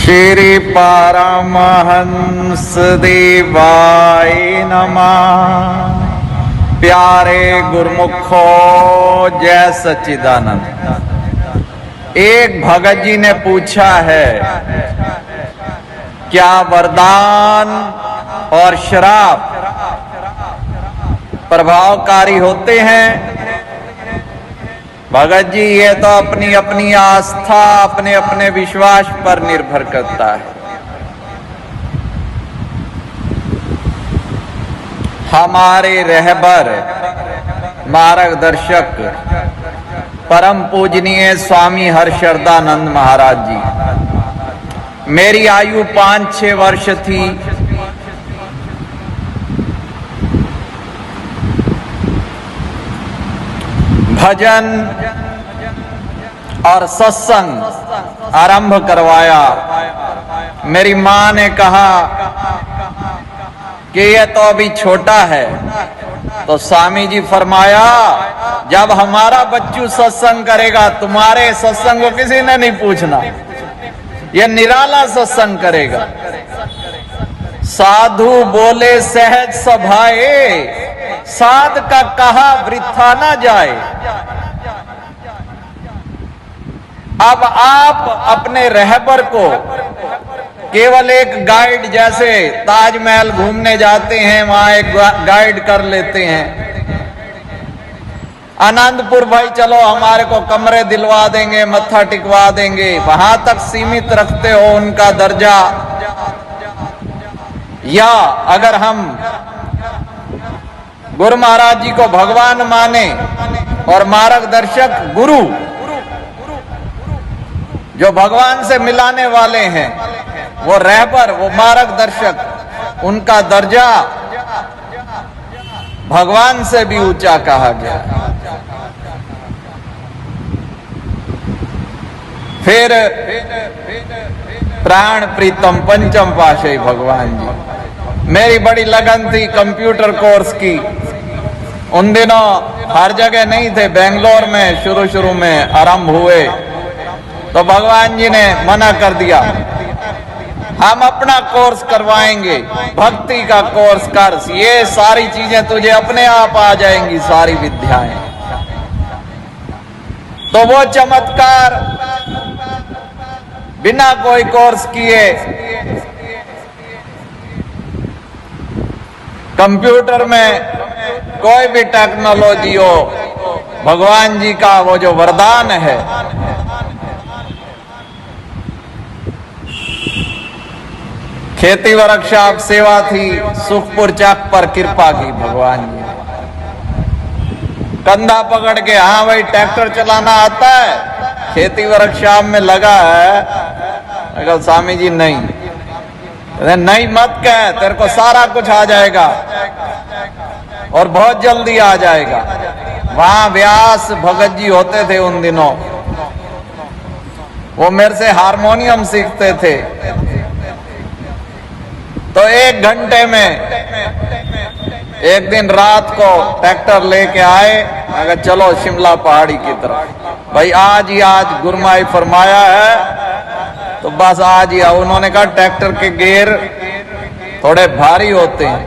श्री परमहंस देवाय नमः। प्यारे गुरुमुखो जय सच्चिदानंद। एक भगत जी ने पूछा है, क्या वरदान और श्राप प्रभावकारी होते हैं? भगत जी, ये तो अपनी अपनी आस्था, अपने अपने विश्वास पर निर्भर करता है। हमारे रहबर मार्गदर्शक परम पूजनीय स्वामी हर्षवर्धनानंद महाराज जी, मेरी आयु 5-6 वर्ष थी। भजन और सत्संग आरंभ करवाया। मेरी मां ने कहा कि ये तो अभी छोटा है, तो स्वामी जी फरमाया, जब हमारा बच्चू सत्संग करेगा, तुम्हारे सत्संग को किसी ने नहीं पूछना, ये निराला सत्संग करेगा। साधु बोले सहज सभाए, साध का कहा वृथा ना जाए। अब आप अपने रहबर को केवल एक गाइड, जैसे ताजमहल घूमने जाते हैं वहां एक गाइड कर लेते हैं, आनंदपुर भाई चलो हमारे को कमरे दिलवा देंगे, मत्था टिकवा देंगे, वहां तक सीमित रखते हो उनका दर्जा। या अगर हम गुरु महाराज जी को भगवान माने और मार्गदर्शक गुरु जो भगवान से मिलाने वाले हैं, वो रहबर, वो मार्गदर्शक, उनका दर्जा भगवान से भी ऊंचा कहा गया। फिर प्राण प्रीतम पंचम पाशे भगवान जी, मेरी बड़ी लगन थी कंप्यूटर कोर्स की। उन दिनों हर जगह नहीं थे, बेंगलोर में शुरू में आरंभ हुए, तो भगवान जी ने मना कर दिया, हम अपना कोर्स करवाएंगे, भक्ति का कोर्स कर, ये सारी चीजें तुझे अपने आप आ जाएंगी, सारी विद्याएं। तो वो चमत्कार बिना कोई कोर्स किए कंप्यूटर में कोई भी टेक्नोलॉजी हो, भगवान जी का वो जो वरदान है, खेती वर्कशॉप सेवा थी, सुखपुर चक पर कृपा की भगवान जी। कंधा पकड़ के, हाँ भाई ट्रैक्टर चलाना आता है, खेती वर्कशॉप में लगा है। अगर स्वामी जी नहीं मत कह, तेरे को सारा कुछ आ जाएगा और बहुत जल्दी आ जाएगा। वहां व्यास भगत जी होते थे उन दिनों, वो मेरे से हारमोनियम सीखते थे। तो 1 घंटे में एक दिन रात को ट्रैक्टर लेके आए, अगर चलो शिमला पहाड़ी की तरफ, भाई आज गुरमाई फरमाया है, तो बस आज ही आओ। उन्होंने कहा ट्रैक्टर के गियर थोड़े भारी होते हैं,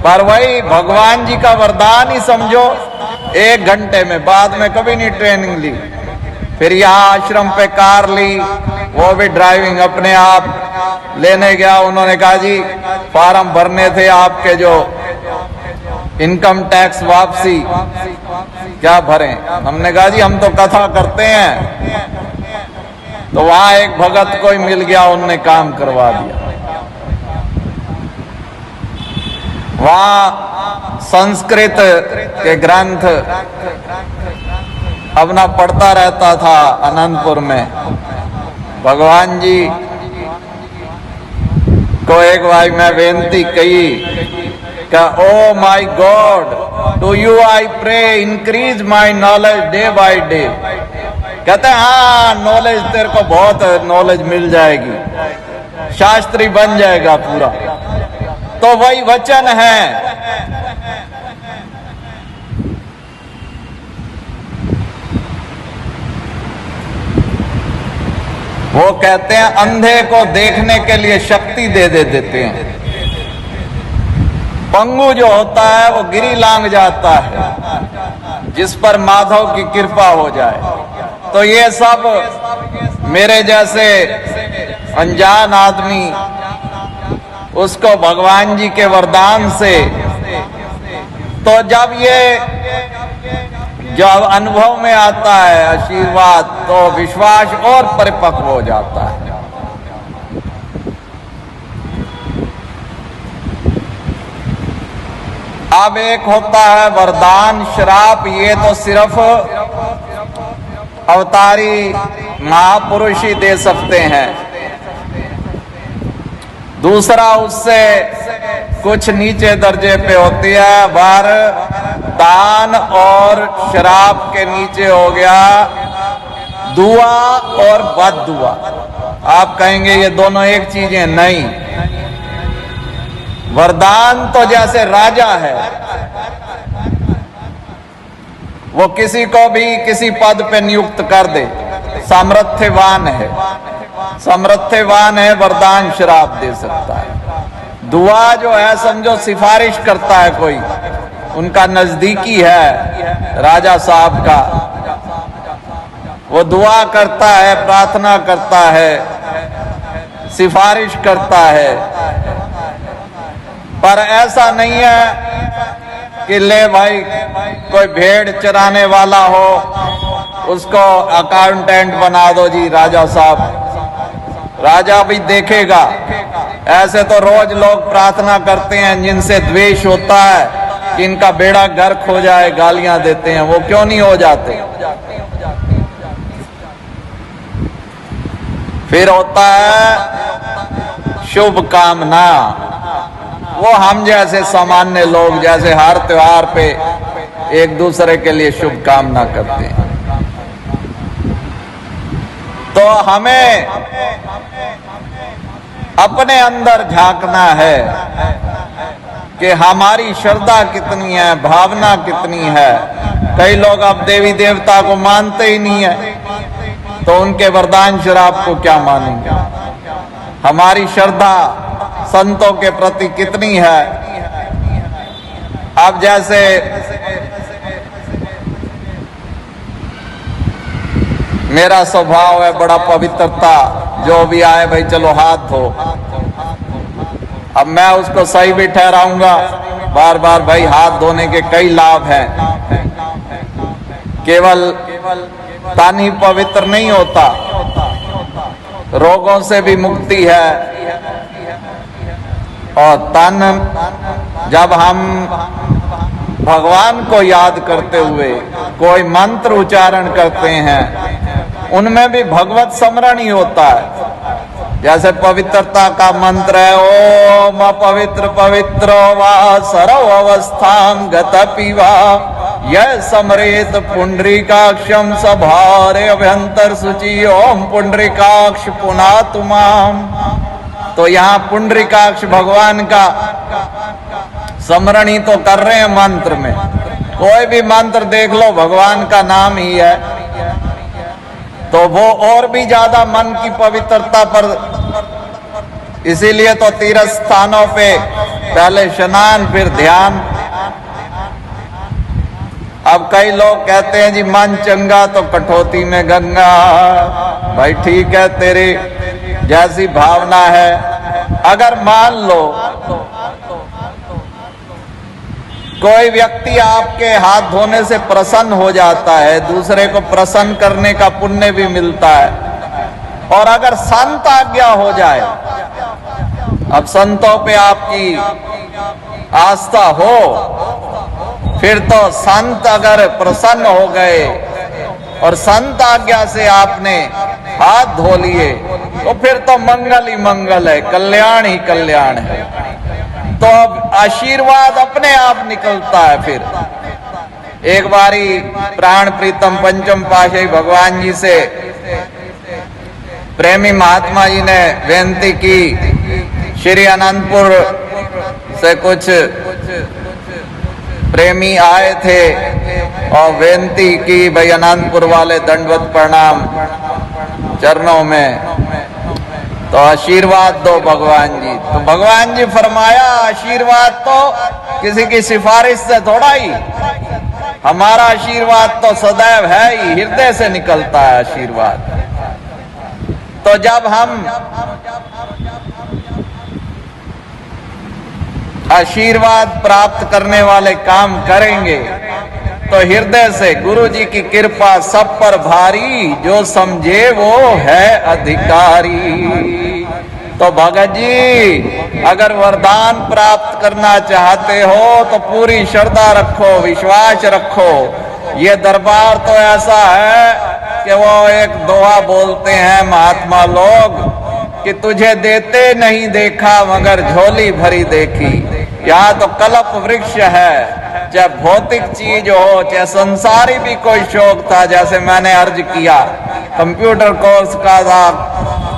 पर वही भगवान जी का वरदान ही समझो। 1 घंटे में, बाद में कभी नहीं ट्रेनिंग ली। फिर यहाँ आश्रम पे कार ली, वो भी ड्राइविंग अपने आप लेने गया। उन्होंने कहा जी फॉर्म भरने थे आपके, जो इनकम टैक्स वापसी, क्या भरें? हमने कहा जी हम तो कथा करते हैं। तो वहां एक भगत कोई मिल गया, उनने काम करवा दिया। वहां संस्कृत के ग्रंथ अपना पढ़ता रहता था अनंतपुर में। भगवान जी को एक भाई मैं बेनती कही कि oh my God, to you I pray, increase my knowledge day by day. कहते हैं हाँ, नॉलेज तेरे को बहुत नॉलेज मिल जाएगी, शास्त्री बन जाएगा पूरा। तो वही वचन है। वो कहते हैं अंधे को देखने के लिए शक्ति दे देते हैं। पंगु जो होता है वो गिरी लांग जाता है, जिस पर माधव की कृपा हो जाए। तो ये सब मेरे जैसे अनजान आदमी उसको भगवान जी के वरदान से, तो जब अनुभव में आता है आशीर्वाद, तो विश्वास और परिपक्व हो जाता है। अब एक होता है वरदान, श्राप, ये तो सिर्फ अवतारी महापुरुष ही दे सकते हैं। दूसरा उससे कुछ नीचे दर्जे पे होती है, वरदान और श्राप के नीचे हो गया दुआ और बद्दुआ। आप कहेंगे ये दोनों एक चीजें, नहीं। वरदान तो जैसे राजा है, वो किसी को भी किसी पद पे नियुक्त कर दे, सामर्थ्यवान है, सामर्थ्यवान है, वरदान श्राप दे सकता है। दुआ जो है समझो सिफारिश करता है कोई, उनका नजदीकी है राजा साहब का, वो दुआ करता है, प्रार्थना करता है, सिफारिश करता है। पर ऐसा नहीं है कि ले भाई कोई भेड़ चराने वाला हो उसको अकाउंटेंट बना दो जी राजा साहब, राजा भी देखेगा। ऐसे तो रोज लोग प्रार्थना करते हैं जिनसे द्वेष होता है कि इनका बेड़ा गर्क हो जाए, गालियां देते हैं, वो क्यों नहीं हो जाते। फिर होता है शुभ कामना, वो हम जैसे सामान्य लोग जैसे हर त्योहार पे एक दूसरे के लिए शुभ कामना करते हैं। तो हमें अपने अंदर झांकना है कि हमारी श्रद्धा कितनी है, भावना कितनी है। कई लोग अब देवी देवता को मानते ही नहीं है, तो उनके वरदान श्राप को क्या मानेंगे। हमारी श्रद्धा संतों के प्रति कितनी है। अब जैसे मेरा स्वभाव है बड़ा पवित्रता, जो भी आए भाई चलो हाथ धो। अब मैं उसको सही भी ठहराऊंगा, बार बार भाई हाथ धोने के कई लाभ हैं। केवल तन ही पवित्र नहीं होता, रोगों से भी मुक्ति है। और तन जब हम भगवान को याद करते हुए कोई मंत्र उच्चारण करते हैं, उनमें भी भगवत स्मरण ही होता है। जैसे पवित्रता का मंत्र है, ओम पवित्र पवित्रो वा सर्व अवस्थां गतपि वा यह समरेत पुंडरीकाक्षम सभारे अभ्यंतर शुचि ओम पुंडरीकाक्ष पुनातु माम। तो यहाँ पुंडरीकाक्ष भगवान का स्मरण ही तो कर रहे हैं मंत्र में। कोई भी मंत्र देख लो भगवान का नाम ही है, तो वो और भी ज्यादा मन की पवित्रता पर। इसीलिए तो तीर्थ स्थानों पे पहले स्नान फिर ध्यान। अब कई लोग कहते हैं जी मन चंगा तो कठौती में गंगा। भाई ठीक है, तेरी जैसी भावना है। अगर मान लो कोई व्यक्ति आपके हाथ धोने से प्रसन्न हो जाता है, दूसरे को प्रसन्न करने का पुण्य भी मिलता है। और अगर संत आज्ञा हो जाए, अब संतों पे आपकी आस्था हो, फिर तो संत अगर प्रसन्न हो गए और संत आज्ञा से आपने हाथ धो लिए, तो फिर तो मंगल ही मंगल है, कल्याण ही कल्याण है। तो अब आशीर्वाद अपने आप निकलता है। फिर एक बारी प्राण प्रीतम पंचम पाशाही भगवान जी से प्रेमी महात्मा जी ने बेनती की, श्री अनंतपुर से कुछ प्रेमी आए थे और बेनती की, भाई अनंतपुर वाले दंडवत प्रणाम चरणों में। तो आशीर्वाद दो भगवान जी। तो भगवान जी फरमाया आशीर्वाद तो किसी की सिफारिश से थोड़ा ही, हमारा आशीर्वाद तो सदैव है ही, हृदय से निकलता है आशीर्वाद। तो जब हम आशीर्वाद प्राप्त करने वाले काम करेंगे तो हृदय से, गुरु जी की कृपा सब पर भारी, जो समझे वो है अधिकारी। तो भगत जी अगर वरदान प्राप्त करना चाहते हो तो पूरी श्रद्धा रखो, विश्वास रखो। ये दरबार तो ऐसा है कि वो एक दोहा बोलते हैं महात्मा लोग कि तुझे देते नहीं देखा मगर झोली भरी देखी। यहाँ तो कल्प वृक्ष है, चाहे भौतिक चीज हो चाहे संसारी भी कोई शौक था, जैसे मैंने अर्ज किया कंप्यूटर कोर्स का था,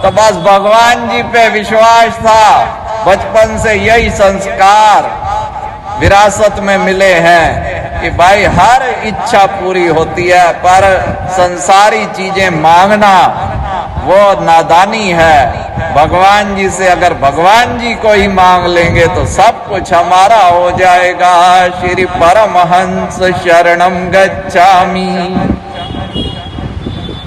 तो बस भगवान जी पे विश्वास था। बचपन से यही संस्कार विरासत में मिले हैं कि भाई हर इच्छा पूरी होती है, पर संसारी चीजें मांगना वो नादानी है। भगवान जी से अगर भगवान जी को ही मांग लेंगे तो सब कुछ हमारा हो जाएगा। श्री परमहंस शरणम गच्छामि।